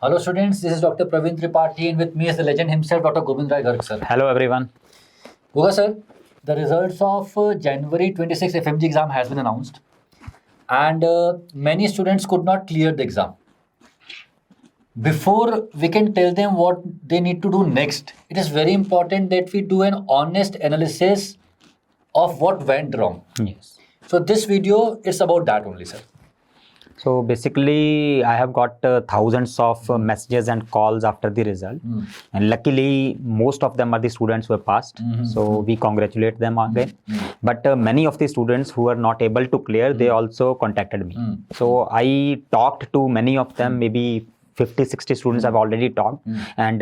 Hello students, this is Dr. Praveen Tripathi and with me is the legend himself, Dr. Govind Rai Garg sir. Hello everyone. Goga sir, the results of January 26 FMG exam has been announced and many students could not clear the exam. Before we can tell them what they need to do next, it is very important that we do an honest analysis of what went wrong. Yes. So this video is about that only sir. So basically, I have got thousands of messages and calls after the result, and luckily most of them are the students who have passed. So we congratulate them again. But many of the students who are not able to clear, they also contacted me. So I talked to many of them, maybe 50-60 students I've already talked, and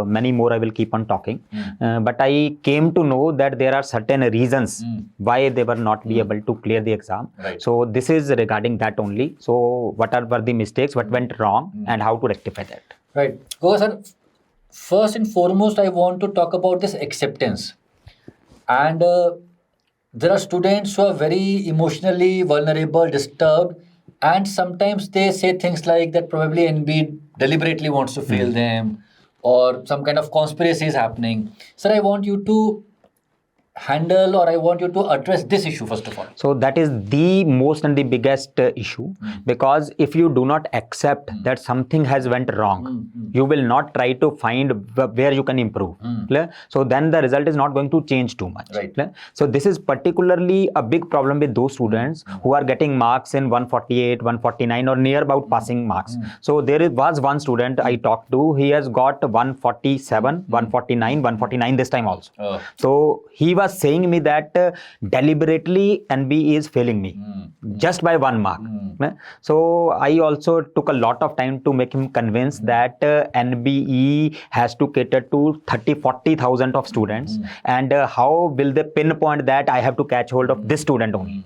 many more I will keep on talking. But I came to know that there are certain reasons why they were not be able to clear the exam. Right. So this is regarding that only. So what were the mistakes, what went wrong, and how to rectify that. Right. Goga sir, first and foremost, I want to talk about this acceptance. And there are students who are very emotionally vulnerable, disturbed, and sometimes they say things like that probably NB deliberately wants to fail them or some kind of conspiracy is happening. Sir, I want you to handle or I want you to address this issue first of all. So that is the most and the biggest issue, because if you do not accept that something has went wrong, you will not try to find where you can improve. Clear? So then the result is not going to change too much. Right. Clear? So this is particularly a big problem with those students who are getting marks in 148, 149 or near about passing marks. So there was one student I talked to, he has got 147, 149, 149 this time also. So he was saying me that deliberately NB is failing me just by 1 mark. So I also took a lot of time to make him convince that NBE has to cater to 30-40,000 of students, and how will they pinpoint that I have to catch hold of this student only.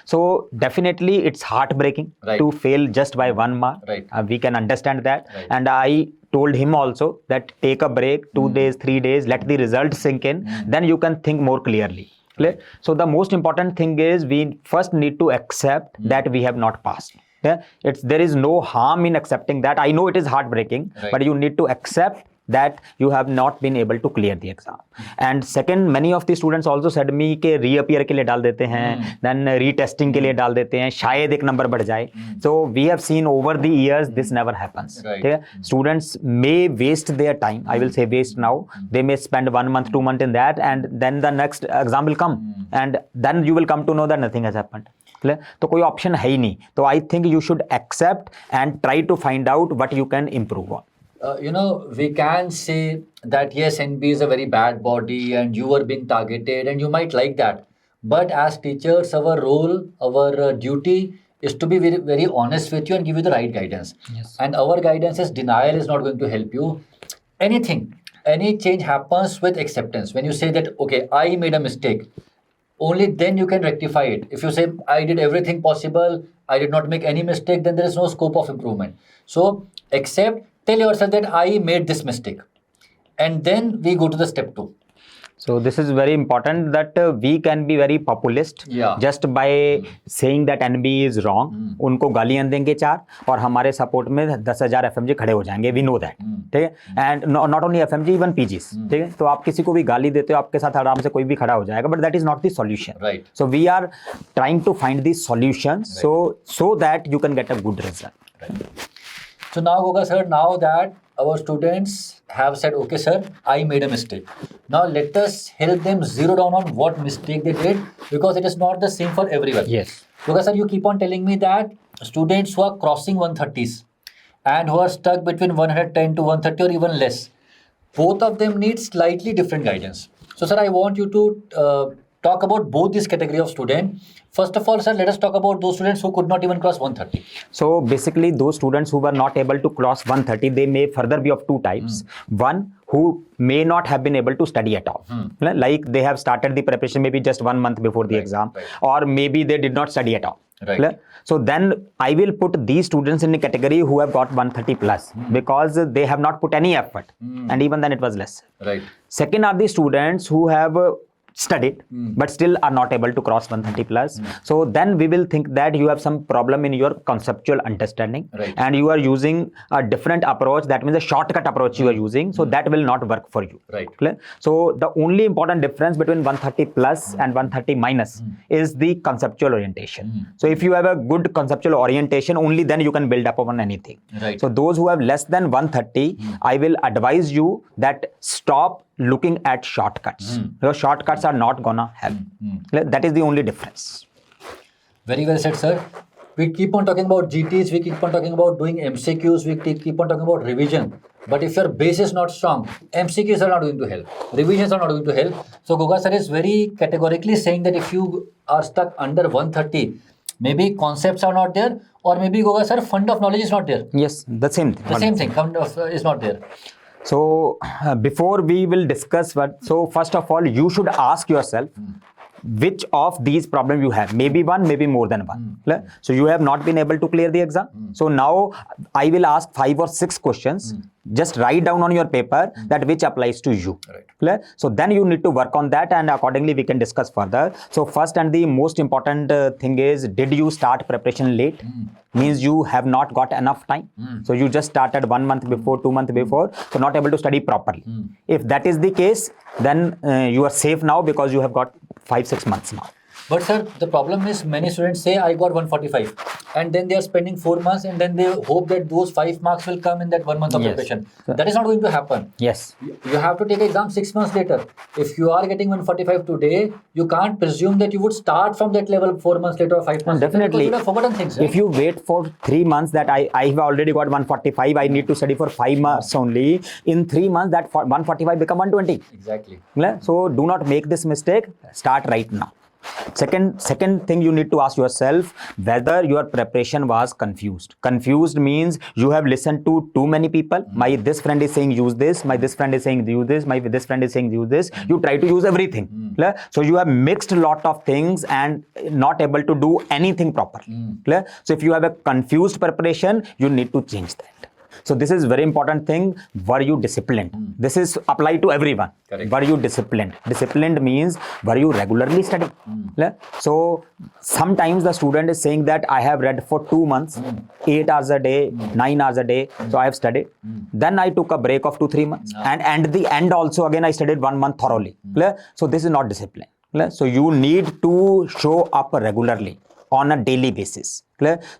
So definitely it's heartbreaking to fail just by 1 mark. We can understand that. And I told him also that take a break, 2 days, 3 days, let the result sink in, then you can think more clearly. Clear? So the most important thing is we first need to accept that we have not passed. There is no harm in accepting that. I know it is heartbreaking, but you need to accept that you have not been able to clear the exam. And second, many of the students also said me कि reappear के लिए डाल देते हैं, then retesting के लिए डाल देते हैं, शायद एक number बढ़ जाए. So we have seen over the years this never happens. Students may waste their time. I will say waste now. They may spend 1 month, 2 months in that, and then the next exam will come, and then you will come to know that nothing has happened. तो कोई option है ही नहीं. तो I think you should accept and try to find out what you can improve on. We can say that yes, NB is a very bad body and you are being targeted and you might like that. But as teachers, our role, our duty is to be very, very honest with you and give you the right guidance. Yes. And our guidance is denial is not going to help you. Anything, any change happens with acceptance. When you say that, okay, I made a mistake, only then you can rectify it. If you say, I did everything possible, I did not make any mistake, then there is no scope of improvement. So accept. Tell yourself that I made this mistake, and then we go to the step 2. So this is very important that we can be very populist just by saying that NB is wrong. उनको गालियां देंगे 4 और हमारे support में 10,000 FMG खड़े हो जाएंगे. We know that. ठीक है? And not only FMG, even PGs. ठीक है? तो आप किसी को भी गाली देते हो, आपके साथ आराम से कोई भी खड़ा हो जाएगा. But that is not the solution. Right. So we are trying to find the solution so that you can get a good result. Right. So now, Goga sir, now that our students have said, okay sir, I made a mistake. Now let us help them zero down on what mistake they did, because it is not the same for everyone. Yes. Goga sir, you keep on telling me that students who are crossing 130s and who are stuck between 110 to 130 or even less, both of them need slightly different guidance. So sir, I want you to talk about both these category of student. First of all, sir, let us talk about those students who could not even cross 130. So basically, those students who were not able to cross 130, they may further be of 2 types. One, who may not have been able to study at all. Like they have started the preparation maybe just 1 month before the exam, or maybe they did not study at all. So then I will put these students in a category who have got 130 plus because they have not put any effort, and even then it was less. Right. Second are the students who have studied but still are not able to cross 130 plus. So then we will think that you have some problem in your conceptual understanding, Right. and you are using a different approach, that means a shortcut approach you are using, so that will not work for you. Right. Clear? So the only important difference between 130 plus and 130 minus is the conceptual orientation. So if you have a good conceptual orientation, only then you can build up on anything. Right. So those who have less than 130, I will advise you that stop looking at shortcuts. Because shortcuts are not gonna help. That is the only difference. Very well said, sir. We keep on talking about GTs, we keep on talking about doing MCQs, we keep on talking about revision. But if your base is not strong, MCQs are not going to help. Revisions are not going to help. So Goga sir is very categorically saying that if you are stuck under 130, maybe concepts are not there, or maybe Goga sir, fund of knowledge is not there. Yes, the same thing. The same thing, fund of is not there. So before we will discuss so first of all, you should ask yourself which of these problems you have. Maybe one, maybe more than one. So you have not been able to clear the exam. So now I will ask 5 or 6 questions. Just write down on your paper that which applies to you. Right. So then you need to work on that, and accordingly we can discuss further. So first and the most important thing is, did you start preparation late? Means you have not got enough time. So you just started 1 month before, 2 months before, so not able to study properly. If that is the case, then you are safe now because you have got 5-6 months now. But sir, the problem is many students say I got 145 and then they are spending 4 months and then they hope that those 5 marks will come in that 1 month of preparation. That is not going to happen. Yes. You have to take exam 6 months later. If you are getting 145 today, you can't presume that you would start from that level 4 months later or 5 months Definitely. later, because you have forgotten things. Right? If you wait for 3 months that I have already got 145, I need to study for 5 months only. In 3 months that 145 become 120. Exactly. So do not make this mistake. Start right now. Second thing you need to ask yourself whether your preparation was confused. Confused means you have listened to too many people. My this friend is saying use this, my this friend is saying use this, my this friend is saying use this. You try to use everything. So you have mixed a lot of things and not able to do anything properly. So if you have a confused preparation, you need to change that. So this is very important thing. Were you disciplined? This is applied to everyone. Correct. Were you disciplined? Disciplined means were you regularly studying? So sometimes the student is saying that I have read for 2 months, 8 hours a day, 9 hours a day. So I have studied. Then I took a break of 2-3 months, and at the end also again I studied 1 month thoroughly. So this is not discipline. So you need to show up regularly on a daily basis.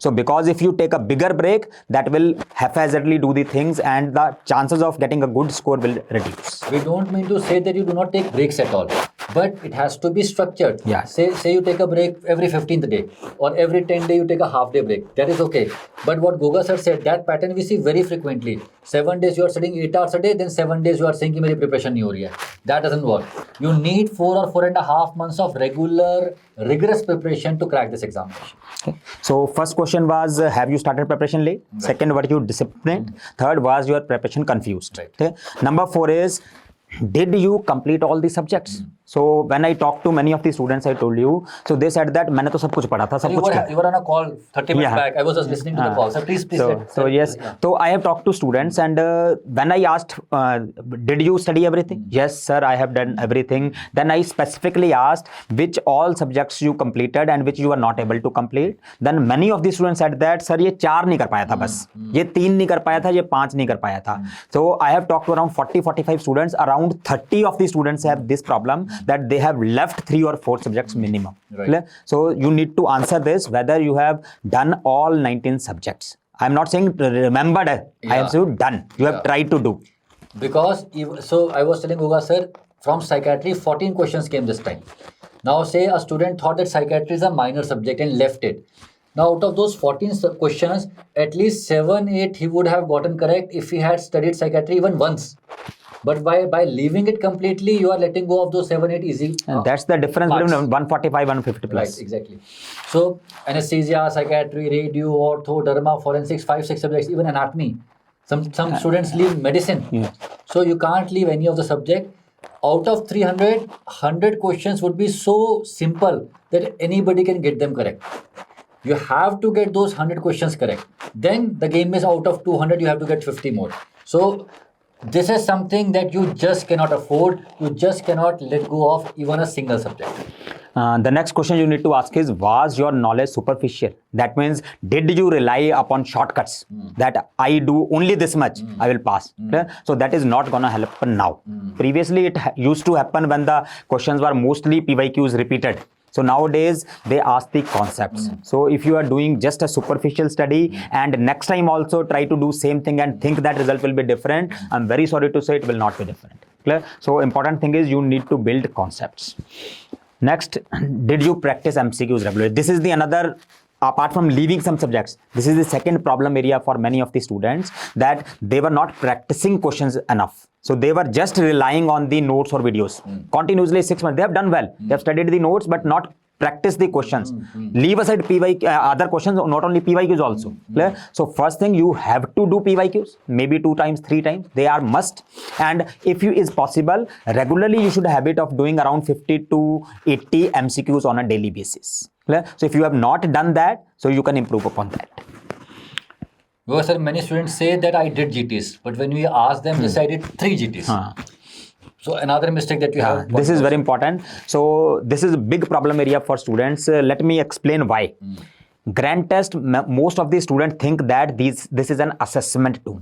So because if you take a bigger break, that will haphazardly do the things and the chances of getting a good score will reduce. We don't mean to say that you do not take breaks at all, but it has to be structured. Yeah. Say you take a break every 15th day or every 10th day you take a half day break. That is okay. But what Goga sir said, that pattern we see very frequently. 7 days you are studying 8 hours a day, then 7 days you are saying कि मेरी preparation नहीं हो रही है. That doesn't work. You need 4 or 4.5 months of regular, rigorous preparation to crack this examination. Okay. So first question was, have you started preparation late? Right. Second, were you disciplined? Third, was your preparation confused? Right. Okay. Number 4 is, did you complete all the subjects? So when I talked to many of the students, I told you, so they said that मैंने तो सब कुछ पढ़ा था, सब कुछ किया. You were on a call 30 minutes back. I was just listening to the call. So please. So yes. So I have talked to students, and when I asked, did you study everything? Yes, sir, I have done everything. Then I specifically asked which all subjects you completed and which you are not able to complete. Then many of the students said that, sir, ये 4 नहीं कर पाया था बस, ये 3 नहीं कर पाया था, ये 5 नहीं कर पाया था. So I have talked to around 40-45 students. Around 30 of the students have this problem, that they have left 3 or 4 subjects minimum. Right. So you need to answer this whether you have done all 19 subjects. I am not saying remembered. I am saying done. You have tried to do. Because so I was telling Goga sir, from psychiatry 14 questions came this time. Now say a student thought that psychiatry is a minor subject and left it. Now out of those 14 questions, at least 7-8 he would have gotten correct if he had studied psychiatry even once. But by leaving it completely, you are letting go of those 7-8 easy. And that's the difference marks. between 145 and 150 plus. Right, exactly. So anesthesia, psychiatry, radio, ortho, derma, forensics, 5-6 subjects, even anatomy. Some students leave medicine. Yeah. So you can't leave any of the subject. Out of 300, 100 questions would be so simple that anybody can get them correct. You have to get those 100 questions correct. Then the game is out of 200, you have to get 50 more. So this is something that you just cannot afford. You just cannot let go of even a single subject. The next question you need to ask is, was your knowledge superficial? That means, did you rely upon shortcuts that I do only this much, I will pass? Okay? So that is not gonna happen now. Previously, it used to happen when the questions were mostly PYQs repeated. So nowadays, they ask the concepts. So if you are doing just a superficial study and next time also try to do same thing and think that result will be different, I'm very sorry to say it will not be different. Clear? So important thing is you need to build concepts. Next, did you practice MCQs regularly? This is the another, apart from leaving some subjects, this is the second problem area for many of the students, that they were not practicing questions enough. So they were just relying on the notes or videos. Continuously 6 months, they have done well. They have studied the notes, but not practice the questions. Leave aside PYQ, other questions, not only PYQs also. Clear? So first thing, you have to do PYQs, maybe 2 times, 3 times. They are must. And if you is possible, regularly you should have habit of doing around 50 to 80 MCQs on a daily basis. Clear? So if you have not done that, so you can improve upon that. Because sir, many students say that I did GTs, but when we ask them, they say I did 3 GTs. So another mistake that you have. This is very important. So this is a big problem area for students. Let me explain why. Grand test, most of the students think that this is an assessment tool.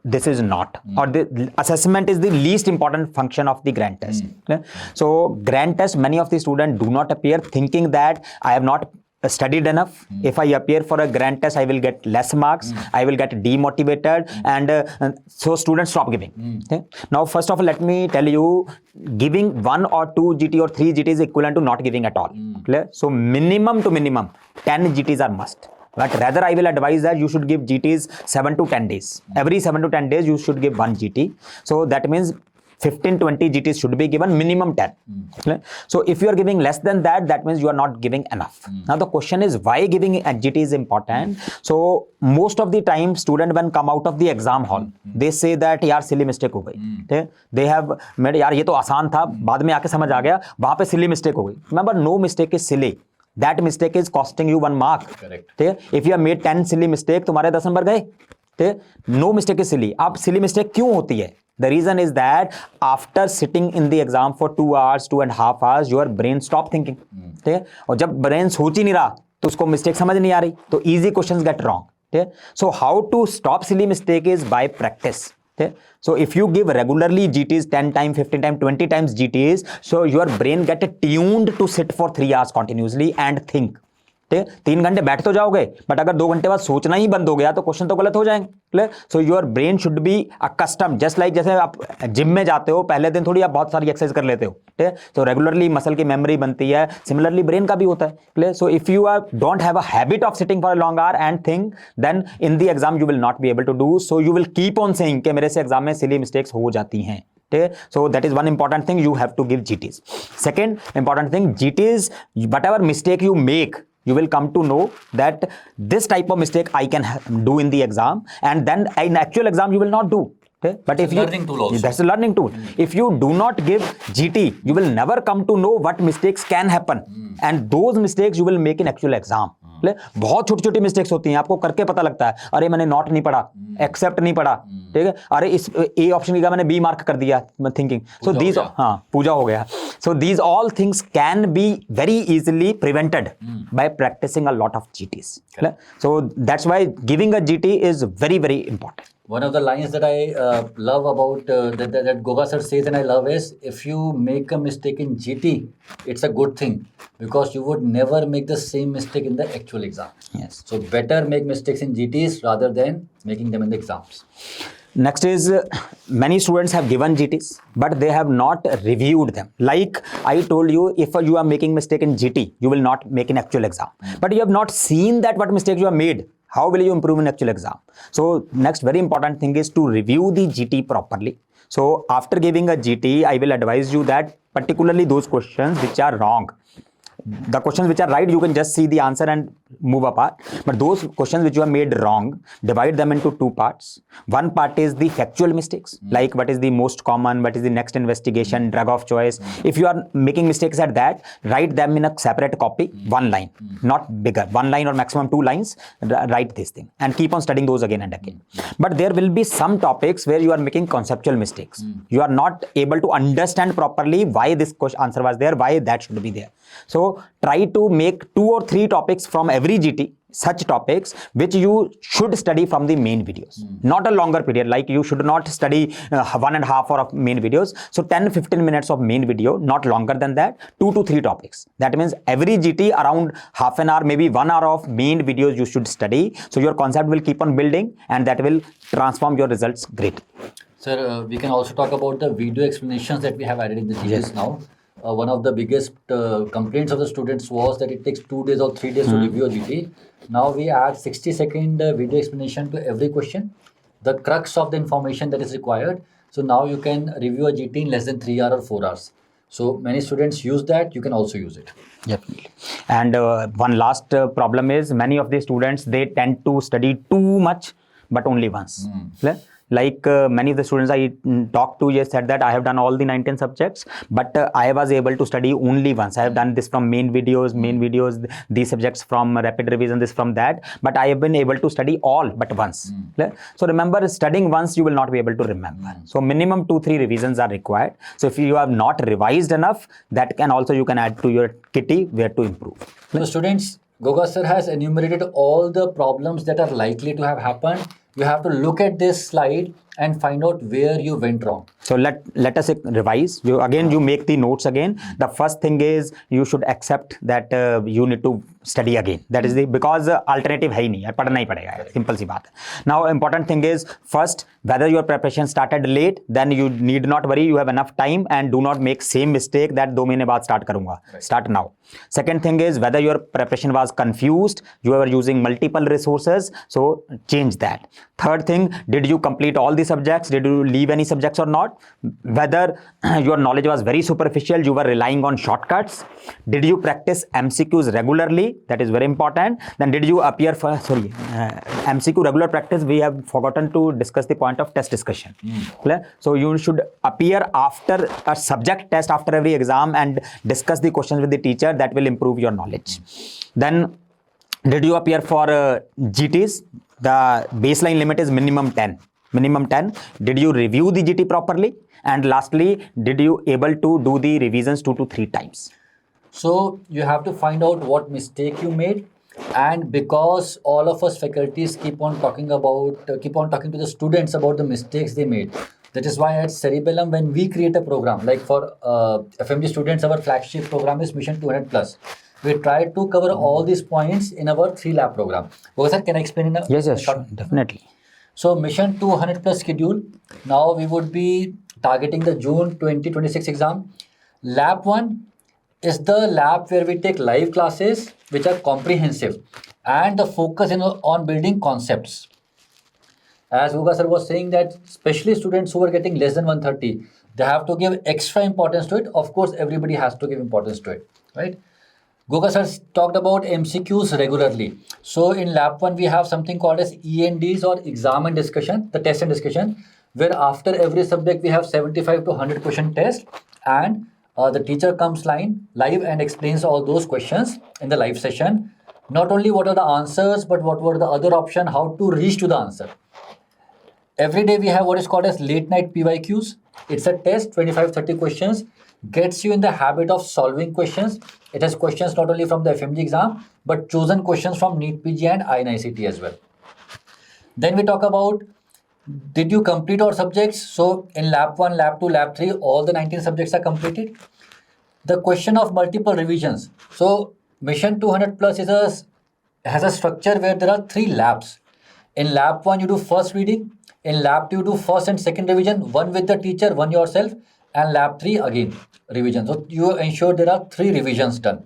This is not. Or the assessment is the least important function of the grand test. Okay? So grand test, many of the students do not appear thinking that I have not studied enough. If I appear for a grand test, I will get less marks. I will get demotivated, and so students stop giving. Okay? Now, first of all, let me tell you, giving 1 or 2 GT or 3 GT is equivalent to not giving at all. Clear? So minimum to minimum, 10 GTs are must. But rather, I will advise that you should give GTs 7 to 10 days. Every 7 to 10 days, you should give 1 GT. So that means 15-20 GTs should be given, minimum 10. So if you are giving less than that, that means you are not giving enough. Now the question is, why giving a GT is important? So most of the time, student when come out of the exam hall, they say that यार silly mistake हो गई. They have made यार ये तो आसान था, बाद में आके समझ आ गया, वहाँ पे silly mistake हो गई. Remember, no mistake is silly. That mistake is costing you 1 mark. Correct. If you have made 10 silly mistake, तुम्हारे 10 नंबर गए. No mistake is silly. अब silly mistake क्यों होती है? The reason is that after sitting in the exam for 2 hours, 2.5 hours, your brain stop thinking. ठीक है? और जब brain सोच ही नहीं रहा, तो उसको mistake समझ नहीं आ रही, तो easy questions get wrong. ठीक है? So how to stop silly mistake is by practice. Okay? So if you give regularly GTs 10 times, 15 times, 20 times GTs, so your brain get tuned to sit for 3 hours continuously and think. 3 घंटे बैठ तो जाओगे, but अगर 2 घंटे बाद सोचना ही बंद हो गया तो क्वेश्चन तो गलत हो जाएंगे. So your brain should be accustom, just like जैसे आप जिम में जाते हो, पहले दिन थोड़ी आप बहुत सारी एक्सरसाइज कर लेते हो. ठीक है? तो रेगुलरली मसल की मेमोरी बनती है, सिमिलरली ब्रेन का भी होता है. So if you are don't have a habit of sitting for a long hour and think, then in the exam you will not be able to do. So you will keep on saying कि मेरे से exam में silly mistakes हो जाती हैं. So that is one important thing, you have to give GTs. Second important thing, GTs, whatever mistake you make, you will come to know that this type of mistake I can do in the exam, and then in actual exam you will not do. Okay? But if you, learning tool also. That's a learning tool. If you do not give GT, you will never come to know what mistakes can happen, and those mistakes you will make in actual exam. बहुत छोटी छोटी mistakes होती हैं, आपको करके पता लगता है, अरे मैंने नॉट नहीं पढ़ा, एक्सेप्ट नहीं पढ़ा, ठीक है, अरे इस ए ऑप्शन की मैंने बी मार्क कर दिया, थिंकिंग. सो दीज, हाँ, पूजा हो गया. So these all things can be very easily prevented by practicing a lot of GTs. So that's why giving a GT is very very important. One of the lines that I love about that Goga sir says and I love is, if you make a mistake in GT, it's a good thing, because you would never make the same mistake in the actual exam. Yes. So better make mistakes in GTs rather than making them in the exams. Next is, many students have given GTs, but they have not reviewed them. Like I told you, if you are making mistake in GT, you will not make in actual exam. But you have not seen that what mistakes you have made. How will you improve in actual exam? So next very important thing is to review the GT properly. So after giving a GT, I will advise you that particularly those questions which are wrong, the questions which are right, you can just see the answer and move apart. But those questions which you have made wrong, divide them into two parts. One part is the factual mistakes, like what is the most common, what is the next investigation, drug of choice. If you are making mistakes at that, write them in a separate copy, one line, not bigger, one line or maximum 2 lines, write this thing and keep on studying those again and again. But there will be some topics where you are making conceptual mistakes. You are not able to understand properly why this answer was there, why that should be there. So try to make 2 or 3 topics from every GT, such topics which you should study from the main videos, not a longer period. Like you should not study 1.5 hour of main videos. So 10-15 minutes of main video, not longer than that, 2 to 3 topics. That means every GT around half an hour, maybe 1 hour of main videos you should study. So your concept will keep on building and that will transform your results great. Sir, we can also talk about the video explanations that we have added in the GTs now. One of the biggest complaints of the students was that it takes 2 days or 3 days to review a GT. Now we add 60-second video explanation to every question, the crux of the information that is required. So now you can review a GT in less than 3 hours or 4 hours. So many students use that, you can also use it. Definitely. And one last problem is many of the students, they tend to study too much, but only once. Like many of the students I talked to just said that I have done all the 19 subjects, but I was able to study only once. I have done this from main videos, these subjects from rapid revision, this from that, but I have been able to study all but once. So remember, studying once, you will not be able to remember. So minimum 2-3 revisions are required. So if you have not revised enough, that can also you can add to your kitty where to improve. So students, Goga sir has enumerated all the problems that are likely to have happened. You have to look at this slide and find out where you went wrong. So let us revise. You make the notes again. The first thing is you should accept that you need to study again. That is because alternative hai nahi, padhna hi padega. Simple si baat. Now important thing is, first, whether your preparation started late, then you need not worry. You have enough time and do not make same mistake that 2 mahine baad start karunga. Start now. Second thing is, whether your preparation was confused, you were using multiple resources, so change that. Third thing, did you complete all the subjects? Did you leave any subjects or not? Whether your knowledge was very superficial, you were relying on shortcuts. Did you practice MCQs regularly? That is very important. Then did you appear for, MCQ regular practice, we have forgotten to discuss the point of test discussion. So you should appear after a subject test, after every exam, and discuss the questions with the teacher. That will improve your knowledge. Then did you appear for GTs? The baseline limit is minimum 10. Minimum 10. Did you review the GT properly? And lastly, did you able to do the revisions 2 to 3 times? So you have to find out what mistake you made, and because all of us faculties keep on talking to the students about the mistakes they made. That is why at Cerebellum, when we create a program, like for FMG students, our flagship program is Mission 200+. We try to cover all these points in our 3 lab program. Okay, sir, can I explain in a Yes, short? definitely. So Mission 200+ schedule, now we would be targeting the June 2026 exam. Lab 1 is the lab where we take live classes which are comprehensive, and the focus is on building concepts. As Goga sir was saying, that especially students who are getting less than 130, they have to give extra importance to it. Of course, everybody has to give importance to it, right? Goga sir talked about MCQs regularly. So in lab 1, we have something called as ENDs, or exam and discussion, the test and discussion, where after every subject we have 75 to 100 question test, and the teacher comes live and explains all those questions in the live session. Not only what are the answers, but what were the other options, how to reach to the answer. Every day we have what is called as late night PYQs. It's a test, 25-30 questions, gets you in the habit of solving questions. It has questions not only from the FMG exam, but chosen questions from NEET PG and INICT as well. Then we talk about, did you complete all subjects? So in lab 1, lab 2, lab 3, all the 19 subjects are completed. The question of multiple revisions. So Mission 200+ has a structure where there are 3 labs. In lab 1, you do first reading. In lab 2, you do first and second revision, one with the teacher, one yourself, and lab 3 again revision. So you ensure there are 3 revisions done.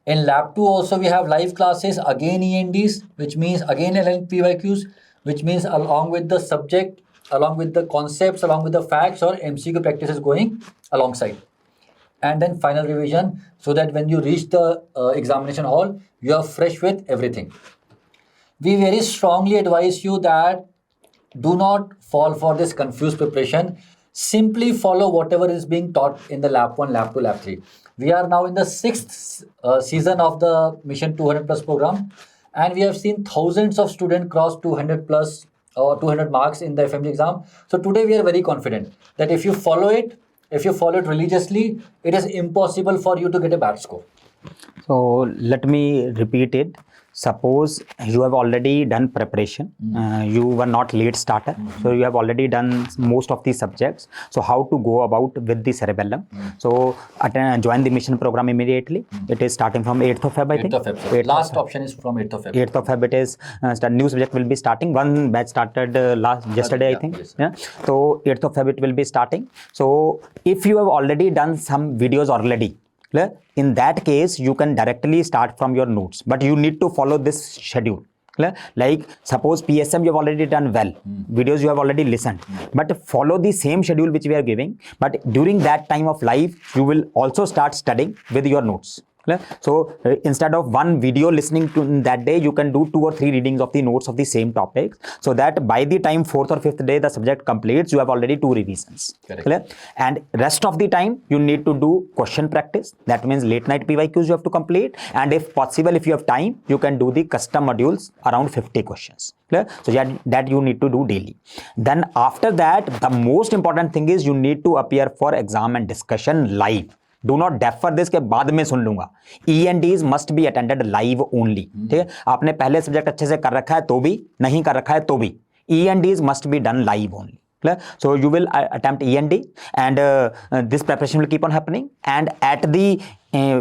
In lab 2 also we have live classes, again ENDs, which means again LL PYQs, which means along with the subject, along with the concepts, along with the facts, or MCQ practices going alongside. and then final revision, so that when you reach the examination hall, you are fresh with everything. We very strongly advise you that do not fall for this confused preparation. Simply follow whatever is being taught in the lab 1, lab 2, lab 3. We are now in the 6th season of the Mission 200 Plus program, and we have seen thousands of students cross 200 plus or 200 marks in the FMG exam. So today we are very confident that if you follow it religiously, it is impossible for you to get a bad score. So let me repeat it. Suppose you have already done preparation, you were not late starter, so you have already done most of the subjects. So how to go about with the cerebellum? So join the mission program immediately. It is starting from 8th of Feb, I think. 8th of Feb. Last option is from 8th of Feb. 8th of Feb it is, new subject will be starting. One batch started yesterday, I think. Yes. Yeah. So 8th of Feb it will be starting. So if you have already done some videos already, in that case you can directly start from your notes, but you need to follow this schedule. Like suppose PSM you have already done well, videos you have already listened, but follow the same schedule which we are giving, but during that time of life you will also start studying with your notes. So instead of one video listening to in that day, you can do 2 or 3 readings of the notes of the same topics, so that by the time 4th or 5th day the subject completes, you have already 2 revisions. Correct. And rest of the time you need to do question practice. That means late night PYQs you have to complete, and if possible, if you have time, you can do the custom modules around 50 questions. So that you need to do daily. Then after that, the most important thing is you need to appear for exam and discussion live. Do not defer this के बाद में सुन लूंगा. E&Ds must be attended live only. ठीक है, आपने पहले subject अच्छे से कर रखा है तो भी, नहीं कर रखा है तो भी, E&Ds must be done live only. So you will attempt E&D, and this preparation will keep on happening, and at the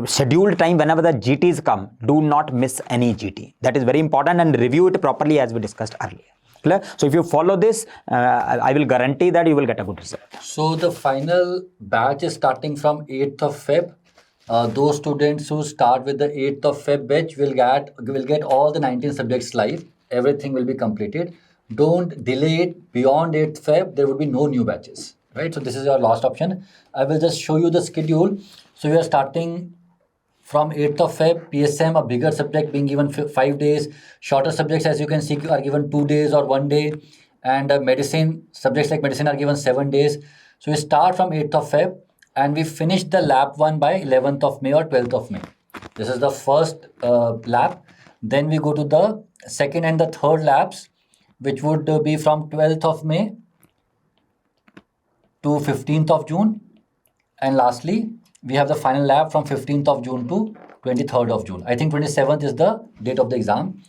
scheduled time whenever the GTs come, do not miss any GT. That is very important, and review it properly as we discussed earlier. So if you follow this, I will guarantee that you will get a good result. So the final batch is starting from 8th of Feb. Those students who start with the 8th of Feb batch will get all the 19 subjects live. Everything will be completed. Don't delay it beyond 8th Feb. There will be no new batches, right? So this is your last option. I will just show you the schedule. So you are starting from 8th of Feb, PSM, a bigger subject being given 5 days. Shorter subjects, as you can see, are given 2 days or 1 day. And medicine, subjects like medicine are given 7 days. So we start from 8th of Feb and we finish the lab 1 by 11th of May or 12th of May. This is the first lab. Then we go to the second and the third labs, which would be from 12th of May to 15th of June. And lastly, we have the final lab from 15th of June to 23rd of June. I think 27th is the date of the exam.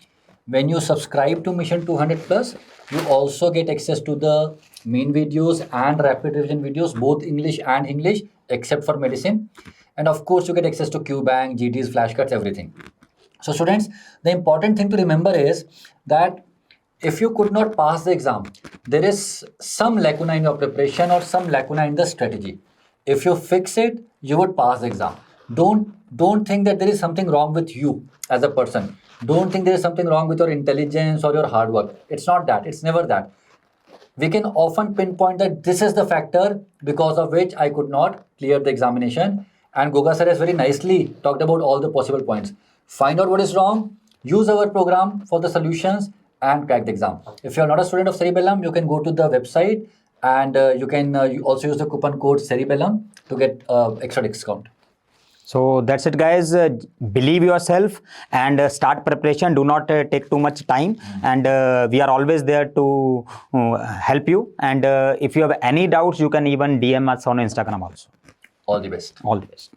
When you subscribe to Mission 200 Plus, you also get access to the main videos and rapid revision videos, both English and English, except for medicine. And of course, you get access to QBank, GTs, flashcards, everything. So students, the important thing to remember is that if you could not pass the exam, there is some lacuna in your preparation or some lacuna in the strategy. If you fix it, you would pass the exam. Don't think that there is something wrong with you as a person. Don't think there is something wrong with your intelligence or your hard work. It's not that. It's never that. We can often pinpoint that this is the factor because of which I could not clear the examination. And Goga sir has very nicely talked about all the possible points. Find out what is wrong, use our program for the solutions, and crack the exam. If you are not a student of Cerebellum, you can go to the website and you can also use the coupon code Cerebellum to get extra discount. So that's it, guys. Believe yourself and start preparation. Do not take too much time, and we are always there to help you. And if you have any doubts, you can even DM us on Instagram also. All the best. All the best.